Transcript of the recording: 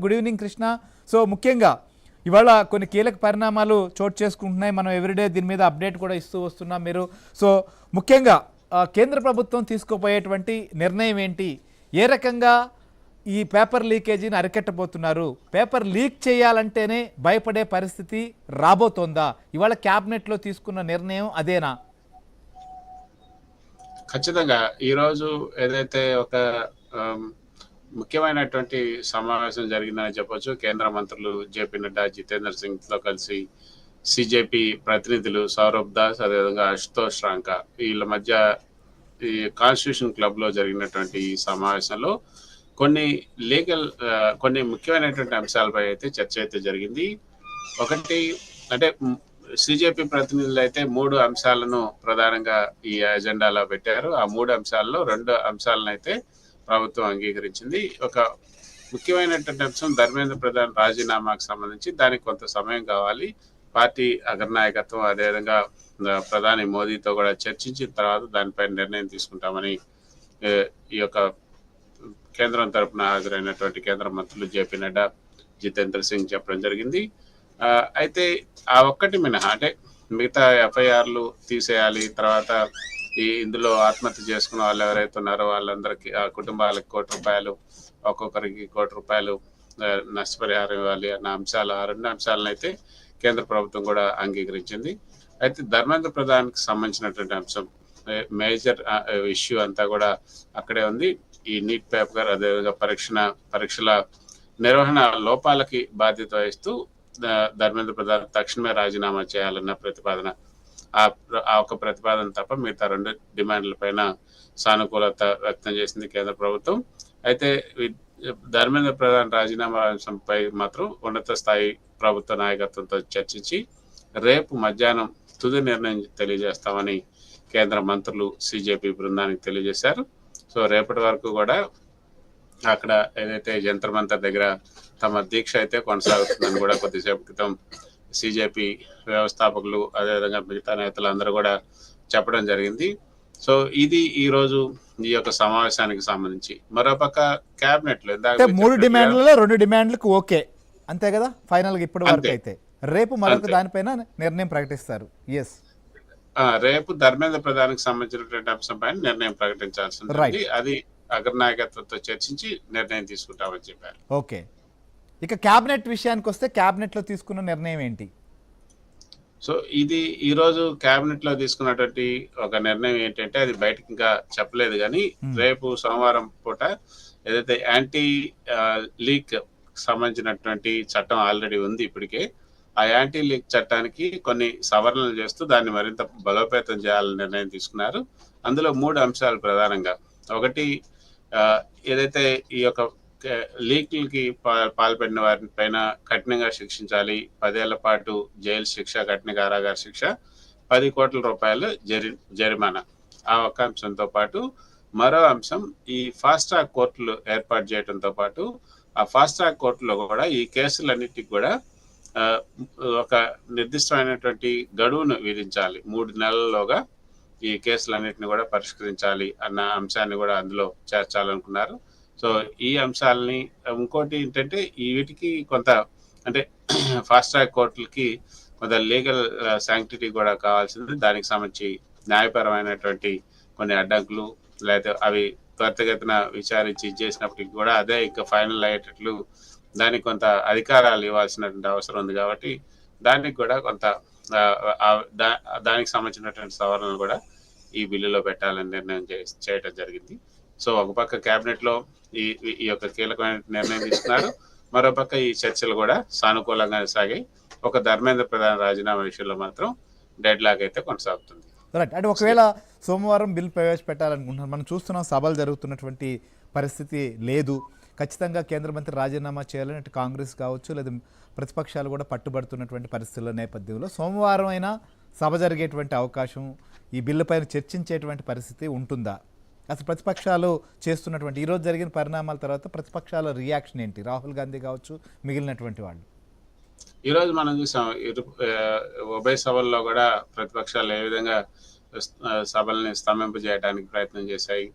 Good evening Krishna. So ముఖ్యంగా ఇవాళ కొన్ని కీలక పరిణామాలు చోటు చేసుకుంటున్నాయి. మనం ఎవ్రీడే దీని మీద అప్డేట్ కూడా ఇస్తూ వస్తున్నాం. మీరు సో ముఖ్యంగా కేంద్ర ప్రభుత్వం తీసుకోబోయేటువంటి నిర్ణయం ఏంటి? ఏ రకంగా ఈ పేపర్ లీకేజీని అరికట్టబోతున్నారు? పేపర్ లీక్ చేయాలంటేనే భయపడే పరిస్థితి రాబోతోందా? ఇవాళ క్యాబినెట్లో తీసుకున్న నిర్ణయం అదేనా? ఖచ్చితంగా ఈరోజు ఏదైతే ఒక ముఖ్యమైనటువంటి సమావేశం జరిగిందని చెప్పొచ్చు. కేంద్ర మంత్రులు జేపీ నడ్డా, జితేంద్ర సింగ్ తో కలిసి సిజేపీ ప్రతినిధులు సౌరభ్ దాస్, అదేవిధంగా అశుతోష్ రాంకా వీళ్ళ మధ్య ఈ కాన్స్టిట్యూషన్ క్లబ్ లో జరిగినటువంటి ఈ సమావేశంలో కొన్ని ముఖ్యమైనటువంటి అంశాలపై అయితే చర్చ అయితే జరిగింది. ఒకటి అంటే సిజేపీ ప్రతినిధులు అయితే 3 అంశాలను ప్రధానంగా ఈ ఎజెండాలో పెట్టారు. ఆ 3 అంశాల్లో 2 అంశాలను అయితే ప్రభుత్వం అంగీకరించింది. ఒక ముఖ్యమైనటువంటి అంశం ధర్మేంద్ర ప్రధాన్ రాజీనామాకు సంబంధించి దానికి కొంత సమయం కావాలి. పార్టీ అగ్రనాయకత్వం అదేవిధంగా ప్రధాని మోదీతో కూడా చర్చించిన తర్వాత దానిపై నిర్ణయం తీసుకుంటామని ఈ యొక్క కేంద్రం తరపున హాజరైనటువంటి కేంద్ర మంత్రులు జేపీ నడ్డా, జితేంద్ర సింగ్ చెప్పడం జరిగింది. అయితే ఆ ఒక్కటి మినహా అంటే మిగతా ఎఫ్ఐఆర్లు తీసేయాలి, తర్వాత ఇందులో ఆత్మహత్య చేసుకున్న వాళ్ళు ఎవరైతే ఉన్నారో వాళ్ళందరికీ ఆ కుటుంబాలకు ₹1 ఒక్కొక్కరికి ₹1 నష్టపరిహారం ఇవ్వాలి అన్న అంశాలు, ఆ 2 అంశాలను అయితే కేంద్ర ప్రభుత్వం కూడా అంగీకరించింది. అయితే ధర్మేంద్ర ప్రధాన్కి సంబంధించినటువంటి అంశం మేజర్ ఇష్యూ అంతా కూడా అక్కడే ఉంది. ఈ నీట్ పేపర్ అదేవిధంగా పరీక్షల నిర్వహణ లోపాలకి బాధ్యత వహిస్తూ ధర్మేంద్ర ప్రధాన్ తక్షణమే రాజీనామా చేయాలన్న ప్రతిపాదన, ఆ ఒక ప్రతిపాదన తప్ప మిగతా 2 డిమాండ్ల పైన సానుకూలత వ్యక్తం చేసింది కేంద్ర ప్రభుత్వం. అయితే ధర్మేంద్ర ప్రధాన్ రాజీనామా అంశంపై మాత్రం ఉన్నత స్థాయి ప్రభుత్వ నాయకత్వంతో చర్చించి రేపు మధ్యాహ్నం తుది నిర్ణయం తెలియజేస్తామని కేంద్ర మంత్రులు సిజేపీ బృందానికి తెలియజేశారు. సో రేపటి వరకు కూడా అక్కడ ఏదైతే జంతర్ మంతర్ దగ్గర తమ దీక్ష అయితే కొనసాగుతుందని కూడా కొద్దిసేపు క్రితం సిజేపీ వ్యవస్థాపకులు అదేవిధంగా మిగతా నేతలు అందరూ కూడా చెప్పడం జరిగింది. సో ఇది ఈ రోజు ఈ యొక్క సమావేశానికి సంబంధించి. మరోపక్క క్యాబినెట్ లో 3 డిమాండ్లలో 2 డిమాండ్లకు ఓకే అంతే కదా ఫైనల్ గా ఇప్పటి వరకు అయితే. రేపు మరొక దానిపైన నిర్ణయం ప్రకటిస్తారు. రేపు ధర్మేంద్ర ప్రధానికి సంబంధించినటువంటి అంశంపై నిర్ణయం ప్రకటించాల్సి ఉంటుంది. అది అగ్రనాయకత్వంతో చర్చించి నిర్ణయం తీసుకుంటామని చెప్పారు. ఓకే, ఇక క్యాబినెట్ విషయానికి వస్తే క్యాబినెట్ లో తీసుకున్న నిర్ణయం ఏంటి? సో ఇది ఈ రోజు క్యాబినెట్ లో తీసుకున్నటువంటి ఒక నిర్ణయం ఏంటంటే అది బయటకి ఇంకా చెప్పలేదు, కానీ రేపు సోమవారం పూట ఏదైతే యాంటీ లీక్ సంబంధించినటువంటి చట్టం ఆల్రెడీ ఉంది ఇప్పటికే. ఆ యాంటీ లీక్ చట్టానికి కొన్ని సవరణలు చేస్తూ దాన్ని మరింత బలోపేతం చేయాలని నిర్ణయం తీసుకున్నారు. అందులో 3 అంశాలు ప్రధానంగా. ఒకటి, ఏదైతే ఈ యొక్క లీక్లకి పాల్పడిన వారి పైన కఠినంగా శిక్షించాలి, 10 ఏళ్ల పాటు జైలు శిక్ష, కఠిన కారాగార శిక్ష, ₹10 కోట్ల జరిమానా. ఆ ఒక్క అంశంతో పాటు మరో అంశం ఈ ఫాస్ట్ ట్రాక్ కోర్టులు ఏర్పాటు చేయడంతో పాటు ఆ ఫాస్ట్ ట్రాక్ కోర్టులో కూడా ఈ కేసులన్నిటికి కూడా ఒక నిర్దిష్టమైనటువంటి గడువును విధించాలి. 3 నెలల్లోగా ఈ కేసులన్నిటిని కూడా పరిష్కరించాలి అన్న అంశాన్ని కూడా అందులో చేర్చాలనుకున్నారు. సో ఈ అంశాలని, ఇంకోటి ఏంటంటే వీటికి కొంత అంటే ఫాస్ట్ ట్రాక్ కోర్టులకి కొంత లీగల్ శాంక్టిటీ కూడా కావాల్సింది. దానికి సంబంధించి న్యాయపరమైనటువంటి కొన్ని అడ్డంకులు లేకపోతే అవి త్వరితగతిన విచారించి చేసినప్పటికీ కూడా అదే ఇంకా ఫైనల్ అయ్యేటట్లు దానికి కొంత అధికారాలు ఇవ్వాల్సినటువంటి అవసరం ఉంది. కాబట్టి దానికి కూడా కొంత దానికి సంబంధించినటువంటి సవరణలు కూడా ఈ బిల్లులో పెట్టాలని నిర్ణయం చేయడం జరిగింది. సో ఒక పక్క క్యాబినెట్ లో ఈ యొక్క కీలకమైన నిర్ణయం తీసుకున్నారు. మరోపక్క ఈ చర్చలు కూడా సానుకూలంగా సాగాయి. ఒక ధర్మేంద్ర ప్రధాన్ రాజీనామా విషయంలో మాత్రం డెడ్ లాక్ అయితే కొనసాగుతుంది. అంటే ఒకవేళ సోమవారం బిల్ ప్రవేశపెట్టాలనుకుంటున్నారు, మనం చూస్తున్నాం సభలు జరుగుతున్నటువంటి పరిస్థితి లేదు. ఖచ్చితంగా కేంద్ర మంత్రి రాజీనామా చేయాలని అటు కాంగ్రెస్ కావచ్చు లేదా ప్రతిపక్షాలు కూడా పట్టుబడుతున్నటువంటి పరిస్థితుల నేపథ్యంలో సోమవారం అయినా సభ జరిగేటువంటి అవకాశం, ఈ బిల్లు పైన చర్చించేటువంటి పరిస్థితి ఉంటుందా? అసలు ప్రతిపక్షాలు చేస్తున్నటువంటి ఈరోజు జరిగిన పరిణామాల తర్వాత ప్రతిపక్షాల రియాక్షన్ ఏంటి? రాహుల్ గాంధీ కావచ్చు, మిగిలినటువంటి వాళ్ళు. ఈరోజు మనం చూసాం ఉభయ సభల్లో కూడా ప్రతిపక్షాలు ఏ విధంగా సభల్ని స్తంభింపజేయడానికి ప్రయత్నం చేశాయి.